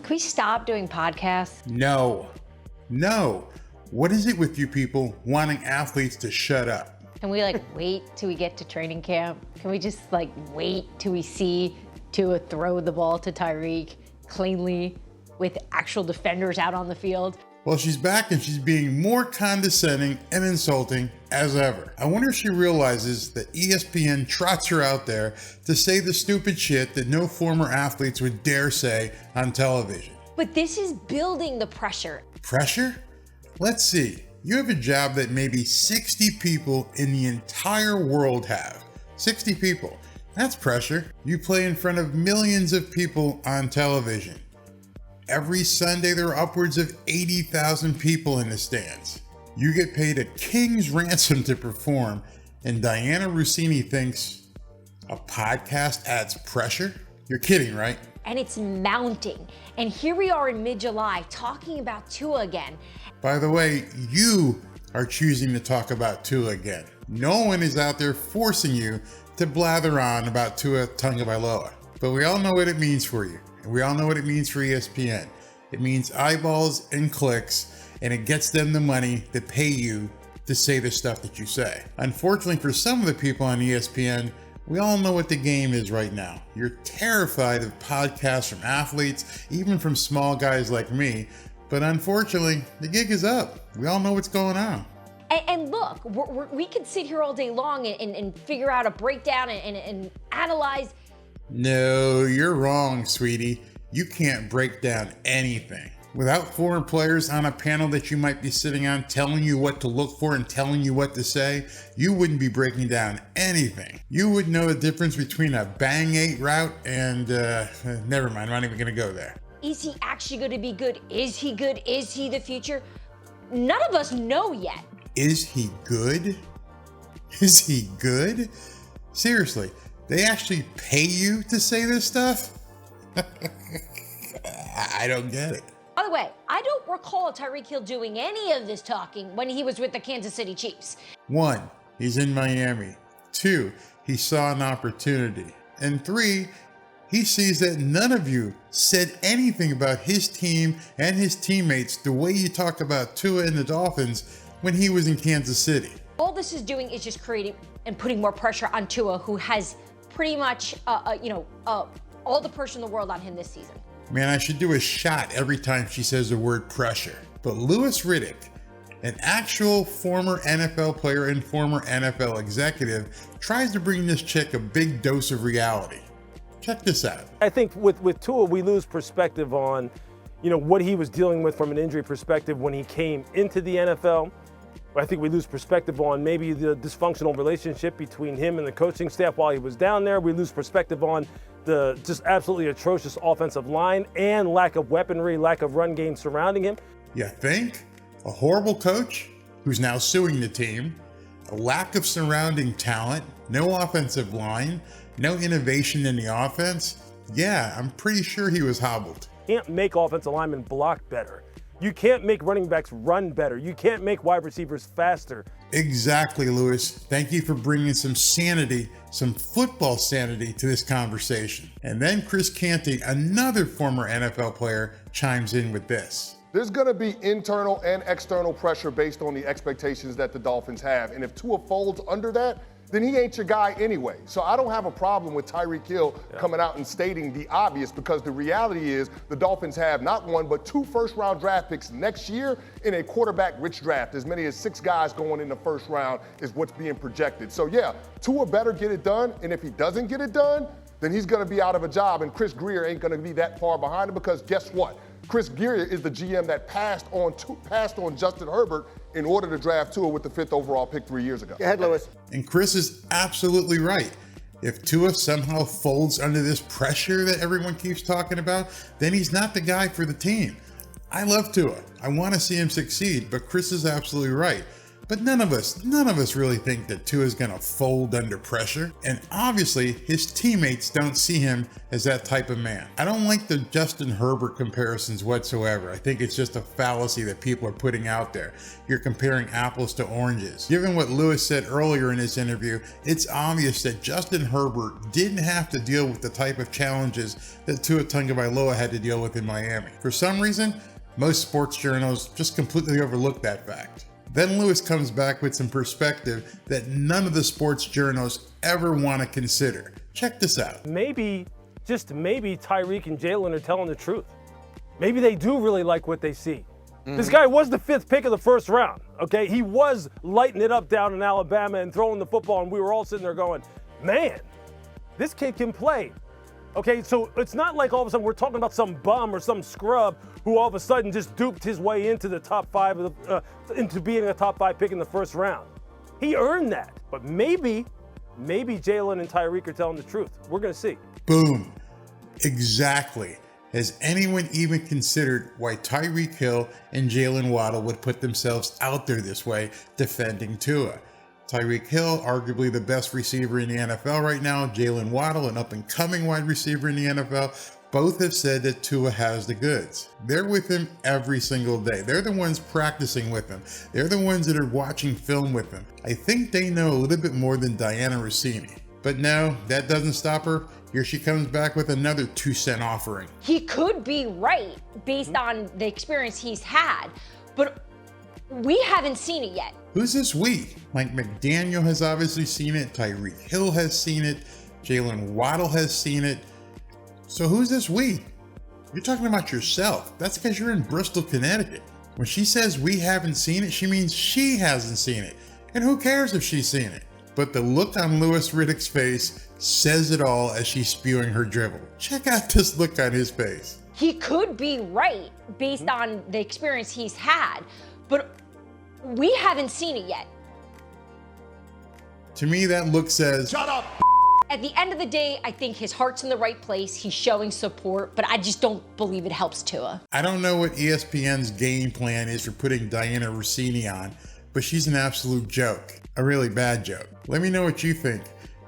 Can we stop doing podcasts? No. What is it with you people wanting athletes to shut up? Can we wait till we get to training camp? Can we just wait till we see Tua throw the ball to Tyreek cleanly with actual defenders out on the field? Well, she's back and she's being more condescending and insulting as ever. I wonder if she realizes that ESPN trots her out there to say the stupid shit that no former athletes would dare say on television. But this is building the pressure. Pressure? Let's see. You have a job that maybe 60 people in the entire world have. 60 people. That's pressure. You play in front of millions of people on television. Every Sunday, there are upwards of 80,000 people in the stands. You get paid a king's ransom to perform, and Dianna Russini thinks a podcast adds pressure? You're kidding, right? And it's mounting. And here we are in mid-July talking about Tua again. By the way, you are choosing to talk about Tua again. No one is out there forcing you to blather on about Tua Tagovailoa. But we all know what it means for you. And we all know what it means for ESPN. It means eyeballs and clicks, and it gets them the money to pay you to say the stuff that you say. Unfortunately for some of the people on ESPN, we all know what the game is right now. You're terrified of podcasts from athletes, even from small guys like me. But unfortunately, the gig is up. We all know what's going on. And look, we could sit here all day long and figure out a breakdown and analyze. No, you're wrong, sweetie. You can't break down anything. Without former players on a panel that you might be sitting on telling you what to look for and telling you what to say, you wouldn't be breaking down anything. You would know the difference between a Bang 8 route and, never mind, I'm not even gonna go there. Is he actually going to be good? Is he good? Is he the future? None of us know yet. Is he good? Is he good? Seriously, they actually pay you to say this stuff? I don't get it. By the way, I don't recall Tyreek Hill doing any of this talking when he was with the Kansas City Chiefs. 1, he's in Miami. 2, he saw an opportunity. And 3, he sees that none of you said anything about his team and his teammates the way you talked about Tua and the Dolphins when he was in Kansas City. All this is doing is just creating and putting more pressure on Tua, who has pretty much, all the pressure in the world on him this season. Man, I should do a shot every time she says the word pressure. But Louis Riddick, an actual former NFL player and former NFL executive, tries to bring this chick a big dose of reality. Check this out. I think with Tua, we lose perspective on, what he was dealing with from an injury perspective when he came into the NFL. I think we lose perspective on maybe the dysfunctional relationship between him and the coaching staff while he was down there. We lose perspective on the just absolutely atrocious offensive line and lack of weaponry, lack of run game surrounding him. You think? A horrible coach who's now suing the team, a lack of surrounding talent, no offensive line, no innovation in the offense? Yeah, I'm pretty sure he was hobbled. You can't make offensive linemen block better. You can't make running backs run better. You can't make wide receivers faster. Exactly, Louis. Thank you for bringing some sanity, some football sanity to this conversation. And then Chris Canty, another former NFL player, chimes in with this. There's going to be internal and external pressure based on the expectations that the Dolphins have. And if Tua folds under that, then he ain't your guy anyway. So I don't have a problem with Tyreek Hill coming out and stating the obvious, because the reality is the Dolphins have not one but 2 first-round draft picks next year in a quarterback-rich draft. As many as 6 guys going in the first round is what's being projected. So yeah, Tua better get it done, and if he doesn't get it done, then he's going to be out of a job, and Chris Grier ain't going to be that far behind him, because guess what? Chris Grier is the GM that passed on Justin Herbert in order to draft Tua with the 5th overall pick 3 years ago. Go ahead, Louis. And Chris is absolutely right. If Tua somehow folds under this pressure that everyone keeps talking about, then he's not the guy for the team. I love Tua. I want to see him succeed, but Chris is absolutely right. But none of us really think that Tua is going to fold under pressure. And obviously, his teammates don't see him as that type of man. I don't like the Justin Herbert comparisons whatsoever. I think it's just a fallacy that people are putting out there. You're comparing apples to oranges. Given what Lewis said earlier in this interview, it's obvious that Justin Herbert didn't have to deal with the type of challenges that Tua Tagovailoa had to deal with in Miami. For some reason, most sports journals just completely overlook that fact. Then Lewis comes back with some perspective that none of the sports journals ever want to consider. Check this out. Maybe, just maybe, Tyreek and Jalen are telling the truth. Maybe they do really like what they see. This guy was the 5th pick of the first round, okay? He was lighting it up down in Alabama and throwing the football, and we were all sitting there going, man, this kid can play. Okay, so it's not like all of a sudden we're talking about some bum or some scrub who all of a sudden just duped his way into the top 5, into being a top 5 pick in the first round. He earned that. But maybe Jalen and Tyreek are telling the truth. We're going to see. Boom. Exactly. Has anyone even considered why Tyreek Hill and Jalen Waddle would put themselves out there this way defending Tua? Tyreek Hill, arguably the best receiver in the NFL right now. Jalen Waddle, an up-and-coming wide receiver in the NFL. Both have said that Tua has the goods. They're with him every single day. They're the ones practicing with him. They're the ones that are watching film with him. I think they know a little bit more than Dianna Russini. But no, that doesn't stop her. Here she comes back with another 2-cent offering. He could be right based on the experience he's had, but we haven't seen it yet. Who's this we? Mike McDaniel has obviously seen it. Tyreek Hill has seen it. Jalen Waddle has seen it. So who's this we? You're talking about yourself. That's because you're in Bristol, Connecticut. When she says we haven't seen it, she means she hasn't seen it. And who cares if she's seen it? But the look on Louis Riddick's face says it all as she's spewing her dribble. Check out this look on his face. He could be right based on the experience he's had, but we haven't seen it yet. To me, that look says, Shut up! At the end of the day, I think his heart's in the right place. He's showing support, but I just don't believe it helps Tua. I don't know what ESPN's game plan is for putting Dianna Russini on, but she's an absolute joke. A really bad joke. Let me know what you think.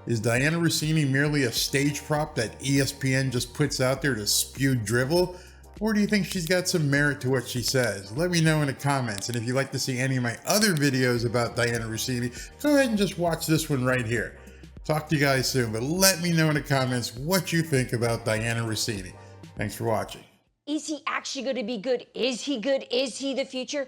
Is Dianna Russini merely a stage prop that ESPN just puts out there to spew drivel? Or do you think she's got some merit to what she says? Let me know in the comments. And if you'd like to see any of my other videos about Dianna Russini, go ahead and just watch this one right here. Talk to you guys soon, but let me know in the comments what you think about Dianna Russini. Thanks for watching. Is he actually going to be good? Is he good? Is he the future?